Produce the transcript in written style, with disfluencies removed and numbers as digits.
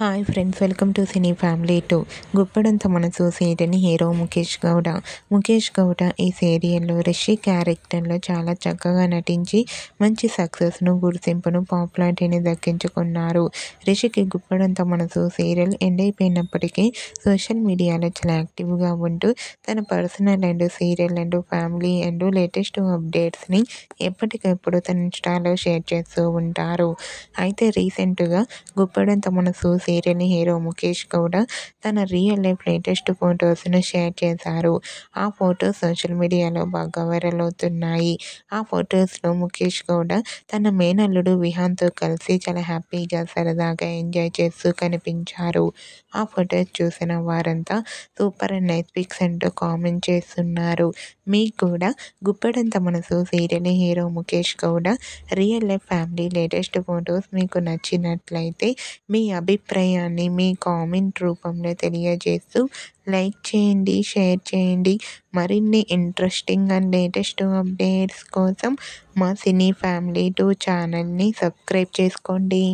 Hi friends, welcome to cine family 2. Guppedantha మనసు సీరియల్ని hero Mukesh Gowda. Mukesh Gowda ఈ సీరియల్లో రిషి క్యారెక్టర్లో చాలా చక్కగా నటించి మంచి సక్సెస్ను, గుర్తింపును, పాపులారిటీని దక్కించుకున్నారు. రిషికి గుప్పడంత మనసు సీరియల్ ఎండ్ అయిపోయినప్పటికీ సోషల్ మీడియాలో చాలా యాక్టివ్గా ఉంటూ తన personal and serial and family and latest అప్డేట్స్ని ఎప్పటికప్పుడు తన ఇన్స్టాలో షేర్ చేస్తూ ఉంటారు. అయితే రీసెంట్గా గుప్పడంత మనసు సీరియల్ని హీరో ముఖేష్ గౌడ తన రియల్ లైఫ్ లేటెస్ట్ ఫొటోస్ను షేర్ చేశారు. ఆ ఫొటోస్ సోషల్ మీడియాలో బాగా వైరల్ అవుతున్నాయి. ఆ ఫొటోస్లో ముఖేష్ గౌడ తన మేనల్లుడు విహాన్తో కలిసి చాలా హ్యాపీగా సరదాగా ఎంజాయ్ చేస్తూ కనిపించారు. ఆ ఫొటోస్ చూసిన వారంతా సూపర్ అండ్ నైస్ పిక్స్ అంటూ కామెంట్ చేస్తున్నారు. మీకు కూడా గుప్పడంత మనసు serial hero Mukesh Gowda real life family latest photos మీకు నచ్చినట్లయితే మీ అభిప్రాయాన్ని మీ కామెంట్ రూపంలో తెలియజేస్తూ లైక్ చేయండి, షేర్ చేయండి. మరిన్ని ఇంట్రెస్టింగ్ అండ్ లేటెస్ట్ అప్డేట్స్ కోసం మా సినీ ఫ్యామిలీ 2 ఛానల్ని సబ్స్క్రైబ్ చేసుకోండి.